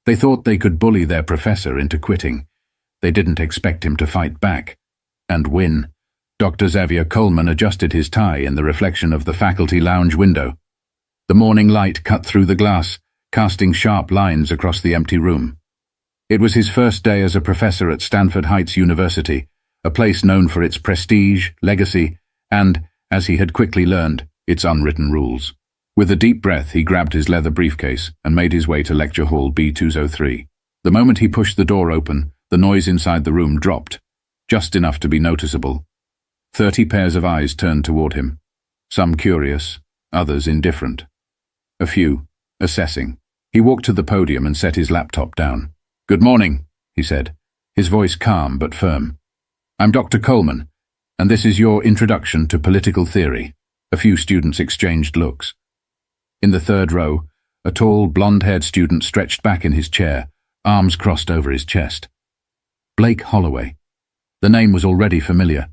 They thought they could bully their professor into quitting. They didn't expect him to fight back and win. Dr. Xavier Coleman adjusted his tie in the reflection of the faculty lounge window. The morning light cut through the glass, casting sharp lines across the empty room. It was his first day as a professor at Stanford Heights University, a place known for its prestige, legacy, and, as he had quickly learned, its unwritten rules. With a deep breath, he grabbed his leather briefcase and made his way to Lecture Hall B203. The moment he pushed the door open, the noise inside the room dropped, just enough to be noticeable. 30 pairs of eyes turned toward him, some curious, others indifferent. A few, assessing. He walked to the podium and set his laptop down. "Good morning," he said, his voice calm but firm. "I'm Dr. Coleman, and this is your introduction to political theory." A few students exchanged looks. In the third row, a tall, blonde-haired student stretched back in his chair, arms crossed over his chest. Blake Holloway. The name was already familiar.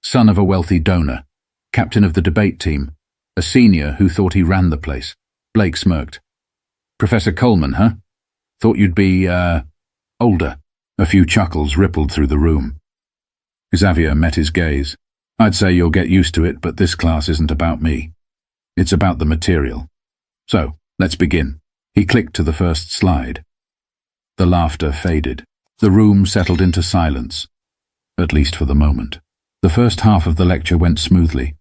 Son of a wealthy donor, captain of the debate team, a senior who thought he ran the place. Blake smirked. "Professor Coleman, huh? Thought you'd be, older." A few chuckles rippled through the room. Xavier met his gaze. "I'd say you'll get used to it, but this class isn't about me. It's about the material. So, let's begin." He clicked to the first slide. The laughter faded. The room settled into silence, at least for the moment. The first half of the lecture went smoothly.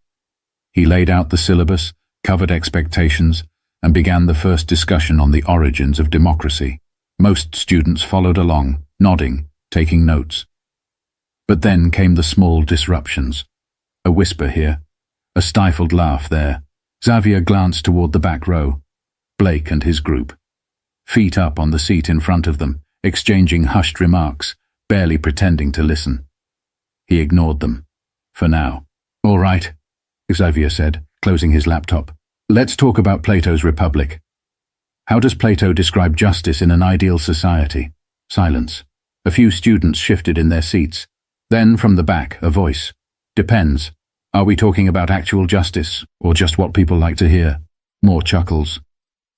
He laid out the syllabus, covered expectations, and began the first discussion on the origins of democracy. Most students followed along, nodding, taking notes. But then came the small disruptions. A whisper here, a stifled laugh there. Xavier glanced toward the back row. Blake and his group. Feet up on the seat in front of them, exchanging hushed remarks, barely pretending to listen. He ignored them. For now. "All right," Xavier said, closing his laptop. "Let's talk about Plato's Republic. How does Plato describe justice in an ideal society?" Silence. A few students shifted in their seats. Then, from the back, a voice. "Depends. Are we talking about actual justice, or just what people like to hear?" More chuckles.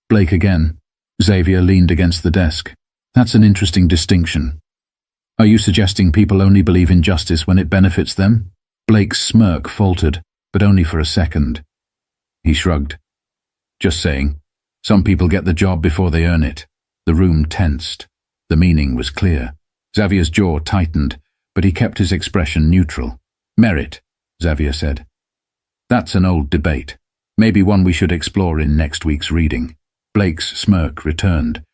Blake again. Xavier leaned against the desk. "That's an interesting distinction. Are you suggesting people only believe in justice when it benefits them?" Blake's smirk faltered, but only for a second. He shrugged. "Just saying. Some people get the job before they earn it." The room tensed. The meaning was clear. Xavier's jaw tightened, but he kept his expression neutral. "Merit," Xavier said. "That's an old debate. Maybe one we should explore in next week's reading." Blake's smirk returned,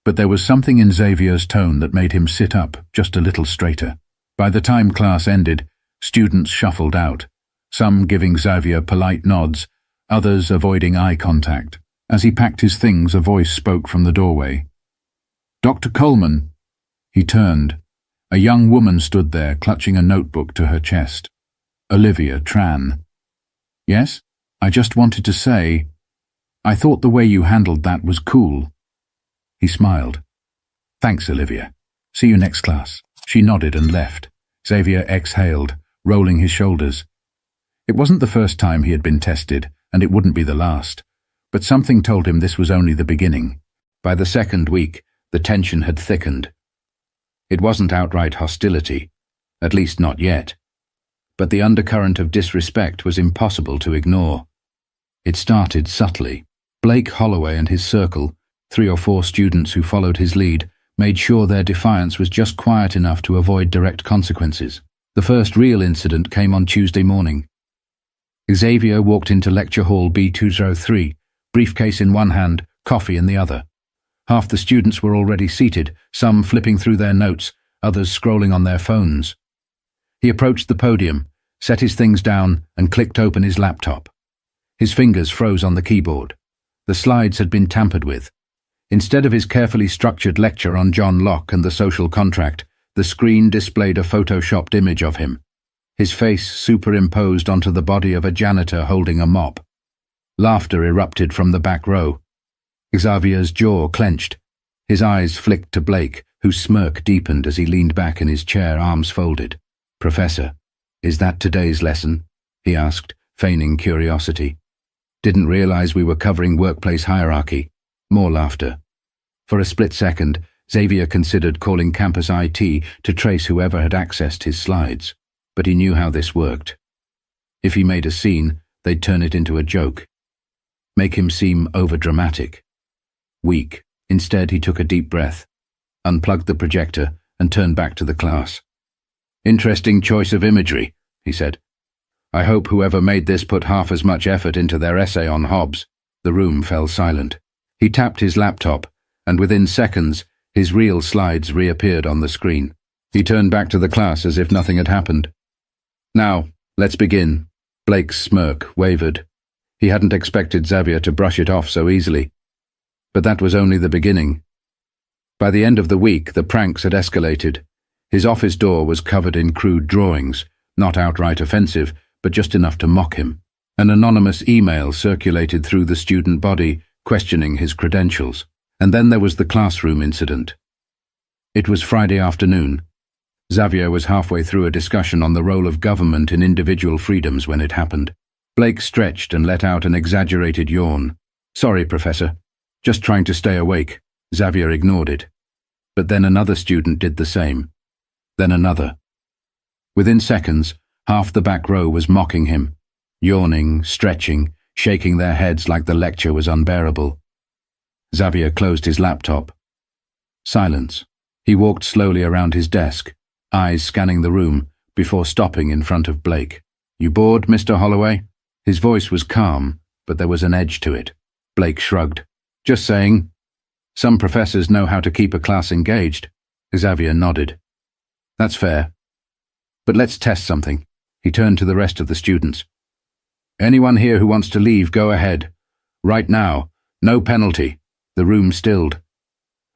but there was something in Xavier's tone that made him sit up just a little straighter. By the time class ended, students shuffled out, some giving Xavier polite nods, others avoiding eye contact. As he packed his things, a voice spoke from the doorway. "Dr. Coleman." He turned. A young woman stood there, clutching a notebook to her chest. Olivia Tran. "Yes? I just wanted to say, I thought the way you handled that was cool." He smiled. "Thanks, Olivia. See you next class." She nodded and left. Xavier exhaled, rolling his shoulders. It wasn't the first time he had been tested, and it wouldn't be the last. But something told him this was only the beginning. By the second week, the tension had thickened. It wasn't outright hostility, at least not yet. But the undercurrent of disrespect was impossible to ignore. It started subtly. Blake Holloway and his circle, 3 or 4 students who followed his lead, made sure their defiance was just quiet enough to avoid direct consequences. The first real incident came on Tuesday morning. Xavier walked into Lecture Hall B203, briefcase in one hand, coffee in the other. Half the students were already seated, some flipping through their notes, others scrolling on their phones. He approached the podium, set his things down, and clicked open his laptop. His fingers froze on the keyboard. The slides had been tampered with. Instead of his carefully structured lecture on John Locke and the social contract, the screen displayed a photoshopped image of him, his face superimposed onto the body of a janitor holding a mop. Laughter erupted from the back row. Xavier's jaw clenched. His eyes flicked to Blake, whose smirk deepened as he leaned back in his chair, arms folded. "Professor, is that today's lesson?" he asked, feigning curiosity. "Didn't realize we were covering workplace hierarchy." More laughter. For a split second, Xavier considered calling campus IT to trace whoever had accessed his slides, but he knew how this worked. If he made a scene, they'd turn it into a joke. Make him seem overdramatic. Weak. Instead, he took a deep breath, unplugged the projector, and turned back to the class. "Interesting choice of imagery," he said. "I hope whoever made this put half as much effort into their essay on Hobbes." The room fell silent. He tapped his laptop, and within seconds, his real slides reappeared on the screen. He turned back to the class as if nothing had happened. "Now, let's begin." Blake's smirk wavered. He hadn't expected Xavier to brush it off so easily. But that was only the beginning. By the end of the week, the pranks had escalated. His office door was covered in crude drawings, not outright offensive, but just enough to mock him. An anonymous email circulated through the student body, questioning his credentials. And then there was the classroom incident. It was Friday afternoon. Xavier was halfway through a discussion on the role of government in individual freedoms when it happened. Blake stretched and let out an exaggerated yawn. "Sorry, Professor. Just trying to stay awake." Xavier ignored it. But then another student did the same. Then another. Within seconds, half the back row was mocking him, yawning, stretching, shaking their heads like the lecture was unbearable. Xavier closed his laptop. Silence. He walked slowly around his desk, eyes scanning the room, before stopping in front of Blake. "You bored, Mr. Holloway?" His voice was calm, but there was an edge to it. Blake shrugged. "Just saying. Some professors know how to keep a class engaged." Xavier nodded. "That's fair. But let's test something." He turned to the rest of the students. "Anyone here who wants to leave, go ahead. Right now. No penalty." The room stilled.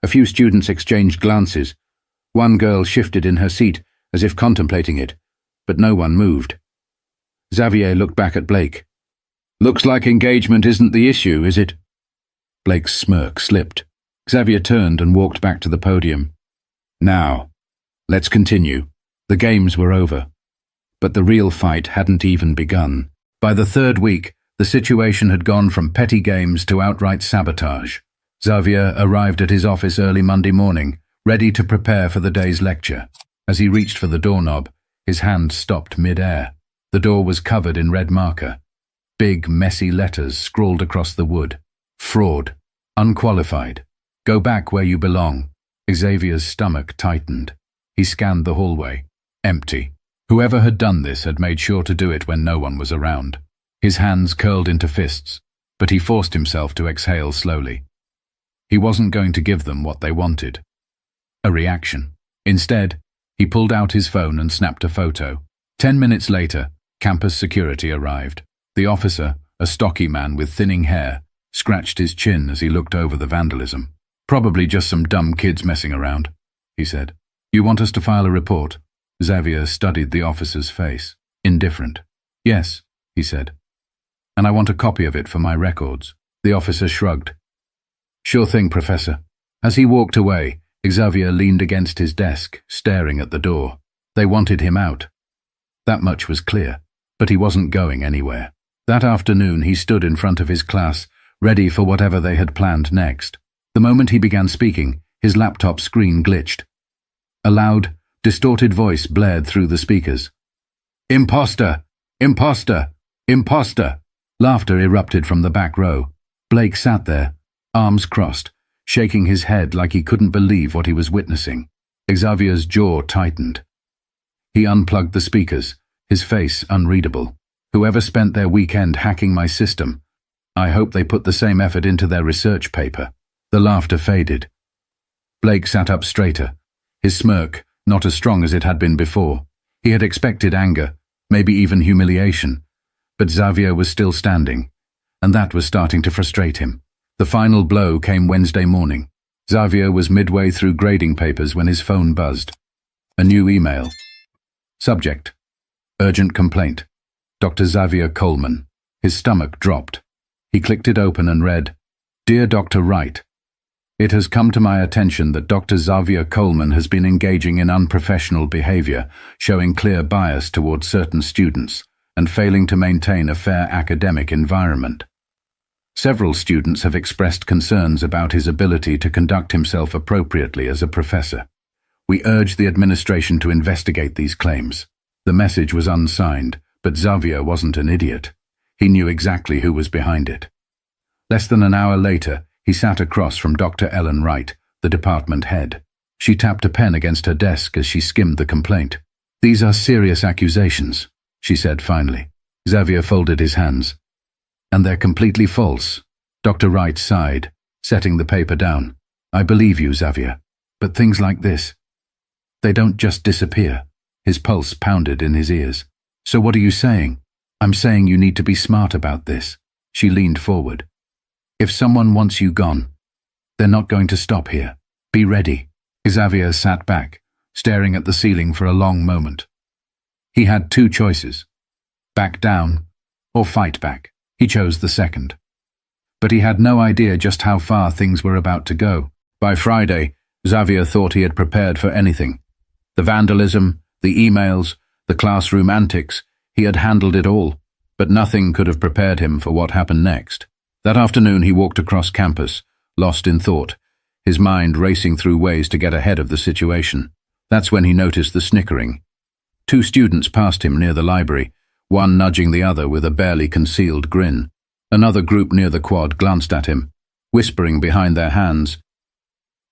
A few students exchanged glances. One girl shifted in her seat, as if contemplating it, but no one moved. Xavier looked back at Blake. "Looks like engagement isn't the issue, is it?" Blake's smirk slipped. Xavier turned and walked back to the podium. "Now, let's continue." The games were over, but the real fight hadn't even begun. By the third week, the situation had gone from petty games to outright sabotage. Xavier arrived at his office early Monday morning, ready to prepare for the day's lecture. As he reached for the doorknob, his hand stopped mid-air. The door was covered in red marker. Big, messy letters scrawled across the wood. "Fraud. Unqualified. Go back where you belong." Xavier's stomach tightened. He scanned the hallway. Empty. Whoever had done this had made sure to do it when no one was around. His hands curled into fists, but he forced himself to exhale slowly. He wasn't going to give them what they wanted. A reaction. Instead, he pulled out his phone and snapped a photo. 10 minutes later, campus security arrived. The officer, a stocky man with thinning hair, scratched his chin as he looked over the vandalism. "Probably just some dumb kids messing around," he said. "You want us to file a report?" Xavier studied the officer's face. Indifferent. "Yes," he said. "And I want a copy of it for my records." The officer shrugged. "Sure thing, Professor." As he walked away, Xavier leaned against his desk, staring at the door. They wanted him out. That much was clear, but he wasn't going anywhere. That afternoon he stood in front of his class, ready for whatever they had planned next. The moment he began speaking, his laptop screen glitched. A loud, distorted voice blared through the speakers. "Imposter! Imposter! Imposter!" Laughter erupted from the back row. Blake sat there, arms crossed, shaking his head like he couldn't believe what he was witnessing. Xavier's jaw tightened. He unplugged the speakers, his face unreadable. "Whoever spent their weekend hacking my system, I hope they put the same effort into their research paper." The laughter faded. Blake sat up straighter, his smirk not as strong as it had been before. He had expected anger, maybe even humiliation, but Xavier was still standing, and that was starting to frustrate him. The final blow came Wednesday morning. Xavier was midway through grading papers when his phone buzzed. A new email. Subject: Urgent complaint. Dr. Xavier Coleman. His stomach dropped. He clicked it open and read, "Dear Dr. Wright, it has come to my attention that Dr. Xavier Coleman has been engaging in unprofessional behavior, showing clear bias towards certain students, and failing to maintain a fair academic environment. Several students have expressed concerns about his ability to conduct himself appropriately as a professor. We urge the administration to investigate these claims. The message was unsigned, but Xavier wasn't an idiot. He knew exactly who was behind it. Less than an hour later, he sat across from Dr. Ellen Wright, the department head. She tapped a pen against her desk as she skimmed the complaint. "These are serious accusations," she said finally. Xavier folded his hands. "And they're completely false." Dr. Wright sighed, setting the paper down. "I believe you, Xavier. But things like this, they don't just disappear." His pulse pounded in his ears. "So what are you saying?" "I'm saying you need to be smart about this." She leaned forward. "If someone wants you gone, they're not going to stop here. Be ready." Xavier sat back, staring at the ceiling for a long moment. He had two choices: back down or fight back. He chose the second. But he had no idea just how far things were about to go. By Friday, Xavier thought he had prepared for anything. The vandalism, the emails, the classroom antics, he had handled it all, but nothing could have prepared him for what happened next. That afternoon he walked across campus, lost in thought, his mind racing through ways to get ahead of the situation. That's when he noticed the snickering. Two students passed him near the library, one nudging the other with a barely concealed grin. Another group near the quad glanced at him, whispering behind their hands.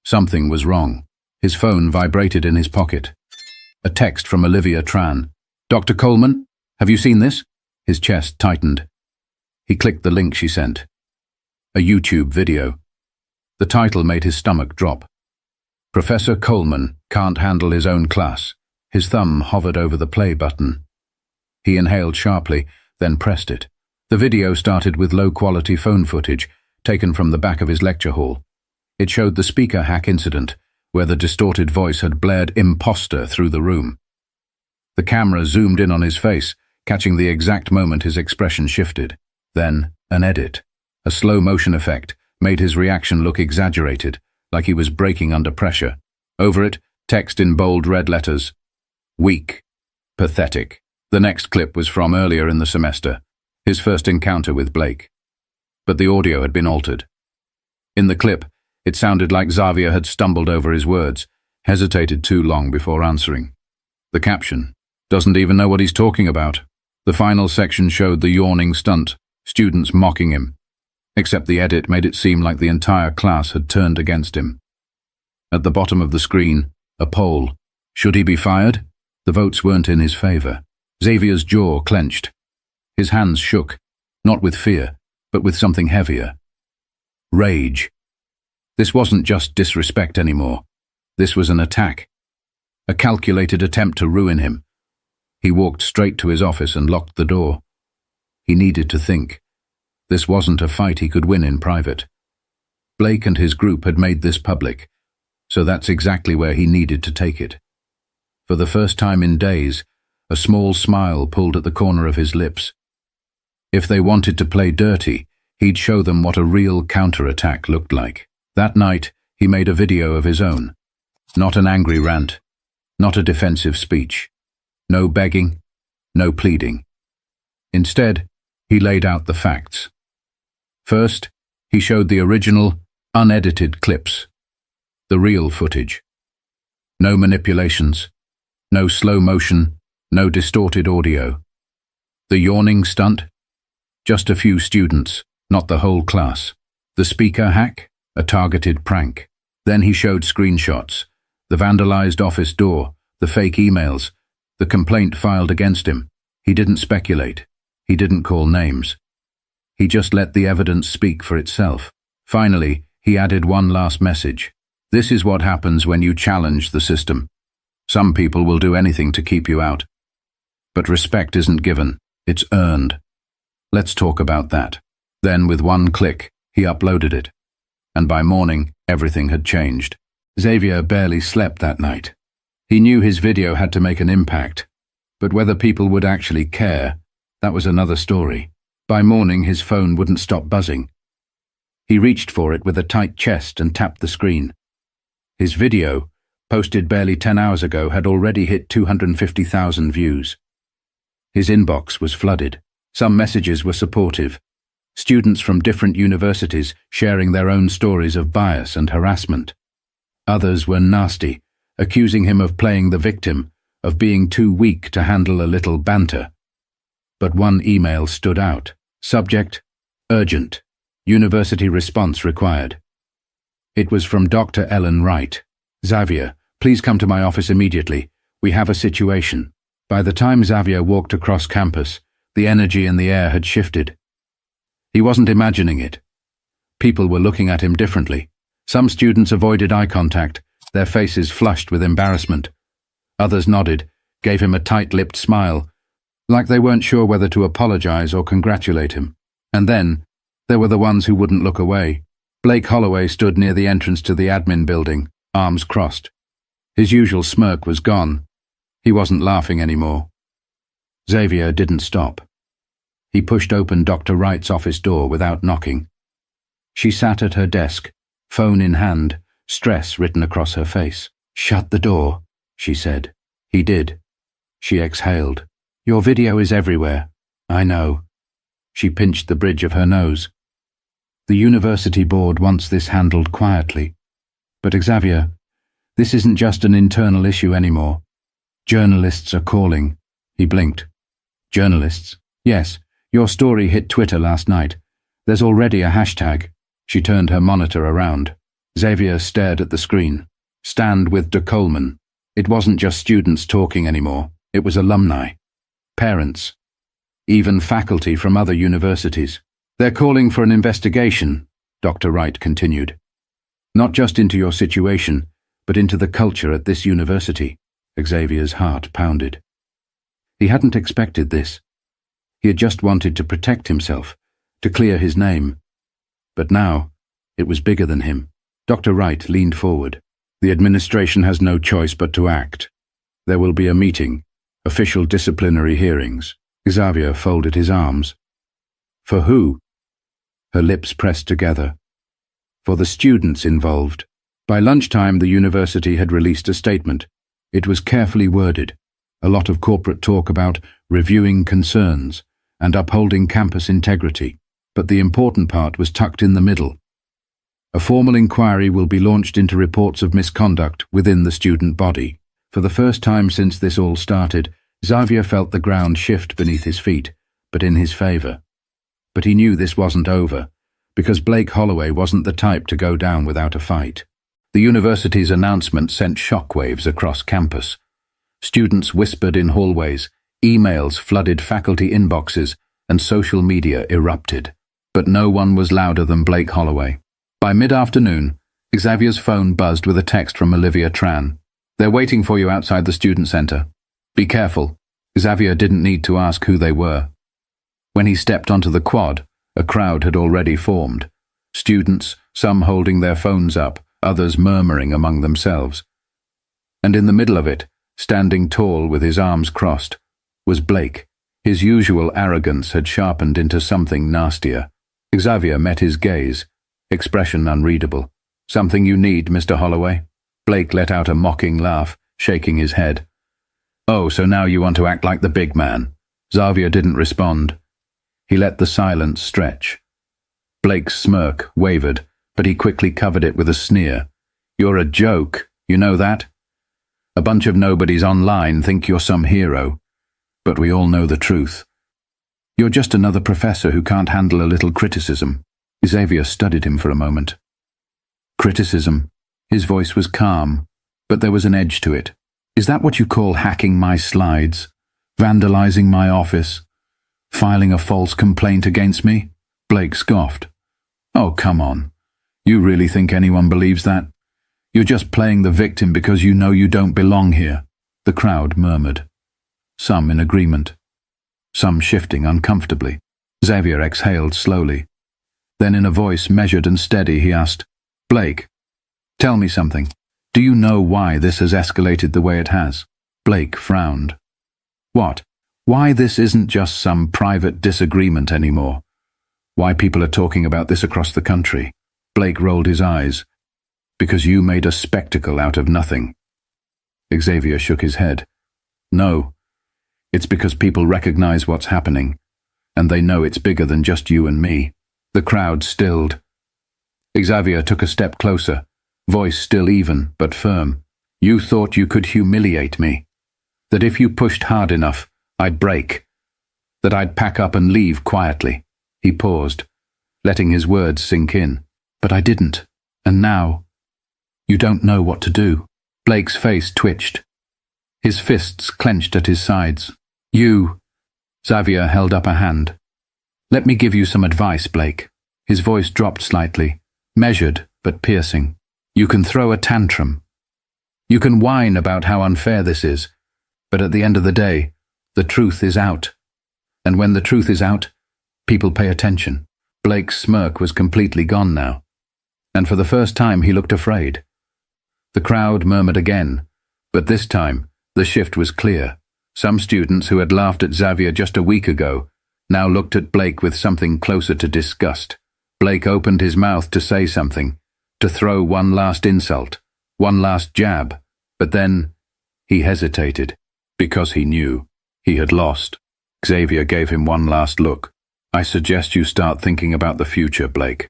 Something was wrong. His phone vibrated in his pocket. A text from Olivia Tran. "Dr. Coleman, have you seen this?" His chest tightened. He clicked the link she sent. A YouTube video. The title made his stomach drop. "Professor Coleman can't handle his own class." His thumb hovered over the play button. He inhaled sharply, then pressed it. The video started with low-quality phone footage taken from the back of his lecture hall. It showed the speaker hack incident, where the distorted voice had blared "imposter" through the room. The camera zoomed in on his face, catching the exact moment his expression shifted. Then, an edit. A slow-motion effect made his reaction look exaggerated, like he was breaking under pressure. Over it, text in bold red letters. "Weak. Pathetic." The next clip was from earlier in the semester, his first encounter with Blake. But the audio had been altered. In the clip, it sounded like Xavier had stumbled over his words, hesitated too long before answering. The caption, "Doesn't even know what he's talking about." The final section showed the yawning stunt, students mocking him. Except the edit made it seem like the entire class had turned against him. At the bottom of the screen, a poll. Should he be fired? The votes weren't in his favor. Xavier's jaw clenched. His hands shook, not with fear, but with something heavier. Rage. This wasn't just disrespect anymore. This was an attack. A calculated attempt to ruin him. He walked straight to his office and locked the door. He needed to think. This wasn't a fight he could win in private. Blake and his group had made this public, so that's exactly where he needed to take it. For the first time in days, a small smile pulled at the corner of his lips. If they wanted to play dirty, he'd show them what a real counterattack looked like. That night, he made a video of his own. Not an angry rant, not a defensive speech. No begging, no pleading. Instead, he laid out the facts. First, he showed the original, unedited clips. The real footage. No manipulations, no slow motion, no distorted audio. The yawning stunt? Just a few students, not the whole class. The speaker hack? A targeted prank. Then he showed screenshots. The vandalized office door, the fake emails, the complaint filed against him. He didn't speculate. He didn't call names. He just let the evidence speak for itself. Finally, he added one last message. This is what happens when you challenge the system. Some people will do anything to keep you out. But respect isn't given, it's earned. Let's talk about that. Then, with one click, he uploaded it. And by morning, everything had changed. Xavier barely slept that night. He knew his video had to make an impact, but whether people would actually care, that was another story. By morning, his phone wouldn't stop buzzing. He reached for it with a tight chest and tapped the screen. His video, posted barely 10 hours ago, had already hit 250,000 views. His inbox was flooded. Some messages were supportive. Students from different universities sharing their own stories of bias and harassment. Others were nasty, accusing him of playing the victim, of being too weak to handle a little banter. But one email stood out. Subject: urgent. University response required. It was from Dr. Ellen Wright. Xavier, please come to my office immediately. We have a situation. By the time Xavier walked across campus, the energy in the air had shifted. He wasn't imagining it. People were looking at him differently. Some students avoided eye contact, their faces flushed with embarrassment. Others nodded, gave him a tight-lipped smile, like they weren't sure whether to apologize or congratulate him. And then, there were the ones who wouldn't look away. Blake Holloway stood near the entrance to the admin building, arms crossed. His usual smirk was gone. He wasn't laughing anymore. Xavier didn't stop. He pushed open Dr. Wright's office door without knocking. She sat at her desk, phone in hand, stress written across her face. "Shut the door," she said. He did. She exhaled. "Your video is everywhere." "I know." She pinched the bridge of her nose. The university board wants this handled quietly. But Xavier, this isn't just an internal issue anymore. Journalists are calling. He blinked. Journalists? Yes, your story hit Twitter last night. There's already a hashtag. She turned her monitor around. Xavier stared at the screen. Stand with de Coleman. It wasn't just students talking anymore. It was alumni. Parents. Even faculty from other universities. "They're calling for an investigation," Dr. Wright continued. "Not just into your situation, but into the culture at this university." Xavier's heart pounded. He hadn't expected this. He had just wanted to protect himself, to clear his name. But now, it was bigger than him. Dr. Wright leaned forward. "The administration has no choice but to act. There will be a meeting, official disciplinary hearings." Xavier folded his arms. "For who?" Her lips pressed together. "For the students involved." By lunchtime, the university had released a statement. It was carefully worded, a lot of corporate talk about reviewing concerns and upholding campus integrity, but the important part was tucked in the middle. A formal inquiry will be launched into reports of misconduct within the student body. For the first time since this all started, Xavier felt the ground shift beneath his feet, but in his favor. But he knew this wasn't over, because Blake Holloway wasn't the type to go down without a fight. The university's announcement sent shockwaves across campus. Students whispered in hallways, emails flooded faculty inboxes, and social media erupted. But no one was louder than Blake Holloway. By mid-afternoon, Xavier's phone buzzed with a text from Olivia Tran. "They're waiting for you outside the student center. Be careful." Xavier didn't need to ask who they were. When he stepped onto the quad, a crowd had already formed. Students, some holding their phones up, others murmuring among themselves. And in the middle of it, standing tall with his arms crossed, was Blake. His usual arrogance had sharpened into something nastier. Xavier met his gaze, expression unreadable. "Something you need, Mr. Holloway?" Blake let out a mocking laugh, shaking his head. "Oh, so now you want to act like the big man." Xavier didn't respond. He let the silence stretch. Blake's smirk wavered, but he quickly covered it with a sneer. "You're a joke, you know that? A bunch of nobodies online think you're some hero, but we all know the truth. You're just another professor who can't handle a little criticism." Xavier studied him for a moment. "Criticism?" His voice was calm, but there was an edge to it. "Is that what you call hacking my slides? Vandalizing my office? Filing a false complaint against me?" Blake scoffed. "Oh, come on. You really think anyone believes that? You're just playing the victim because you know you don't belong here." The crowd murmured, some in agreement, some shifting uncomfortably. Xavier exhaled slowly. Then in a voice measured and steady, he asked, "Blake, tell me something. Do you know why this has escalated the way it has?" Blake frowned. "What? Why this isn't just some private disagreement anymore? Why people are talking about this across the country?" Blake rolled his eyes. "Because you made a spectacle out of nothing." Xavier shook his head. "No. It's because people recognize what's happening, and they know it's bigger than just you and me." The crowd stilled. Xavier took a step closer, voice still even but firm. You thought you could humiliate me. That if you pushed hard enough, I'd break. That I'd pack up and leave quietly. He paused, letting his words sink in. But I didn't. And now, you don't know what to do. Blake's face twitched. His fists clenched at his sides. Xavier held up a hand. Let me give you some advice, Blake. His voice dropped slightly, measured but piercing. You can throw a tantrum. You can whine about how unfair this is, but at the end of the day, the truth is out. And when the truth is out, people pay attention. Blake's smirk was completely gone now, and for the first time he looked afraid. The crowd murmured again, but this time the shift was clear. Some students who had laughed at Xavier just a week ago now looked at Blake with something closer to disgust. Blake opened his mouth to say something, to throw one last insult, one last jab, but then he hesitated, because he knew he had lost. Xavier gave him one last look. I suggest you start thinking about the future, Blake.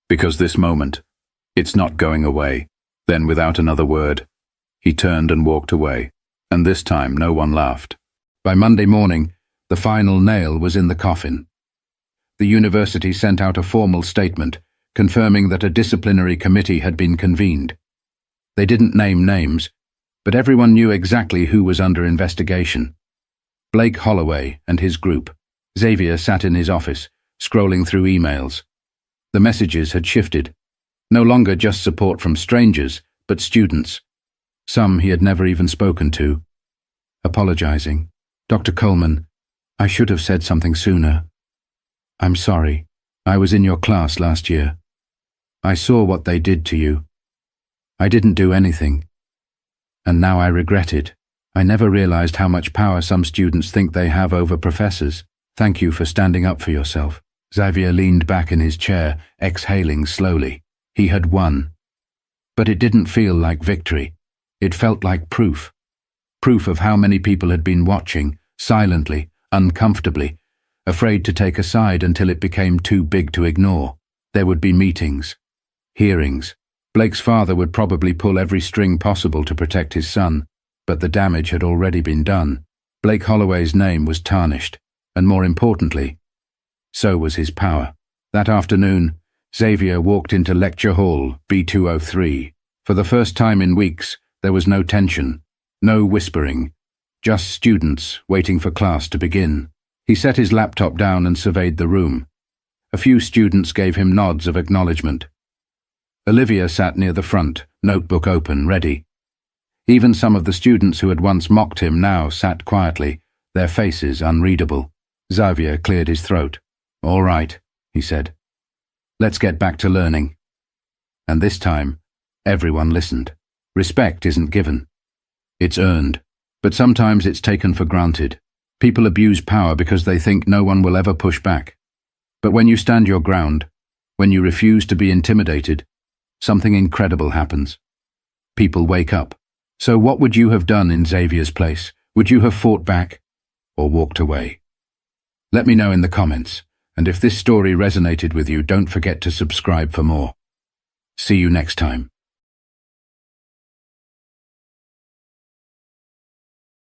Because this moment, it's not going away. Then, without another word, he turned and walked away, and this time no one laughed. By Monday morning, the final nail was in the coffin. The university sent out a formal statement confirming that a disciplinary committee had been convened. They didn't name names, but everyone knew exactly who was under investigation. Blake Holloway and his group. Xavier sat in his office, scrolling through emails. The messages had shifted. No longer just support from strangers, but students. Some he had never even spoken to. Apologizing. Dr. Coleman, I should have said something sooner. I'm sorry. I was in your class last year. I saw what they did to you. I didn't do anything. And now I regret it. I never realized how much power some students think they have over professors. Thank you for standing up for yourself. Xavier leaned back in his chair, exhaling slowly. He had won. But it didn't feel like victory. It felt like proof. Proof of how many people had been watching, silently, uncomfortably, afraid to take a side until it became too big to ignore. There would be meetings, hearings. Blake's father would probably pull every string possible to protect his son, but the damage had already been done. Blake Holloway's name was tarnished, and more importantly, so was his power. That afternoon, Xavier walked into Lecture Hall B203. For the first time in weeks, there was no tension, no whispering, just students waiting for class to begin. He set his laptop down and surveyed the room. A few students gave him nods of acknowledgement. Olivia sat near the front, notebook open, ready. Even some of the students who had once mocked him now sat quietly, their faces unreadable. Xavier cleared his throat. All right, he said. Let's get back to learning. And this time, everyone listened. Respect isn't given. It's earned. But sometimes it's taken for granted. People abuse power because they think no one will ever push back. But when you stand your ground, when you refuse to be intimidated, something incredible happens. People wake up. So what would you have done in Xavier's place? Would you have fought back or walked away? Let me know in the comments, and if this story resonated with you, don't forget to subscribe for more. See you next time.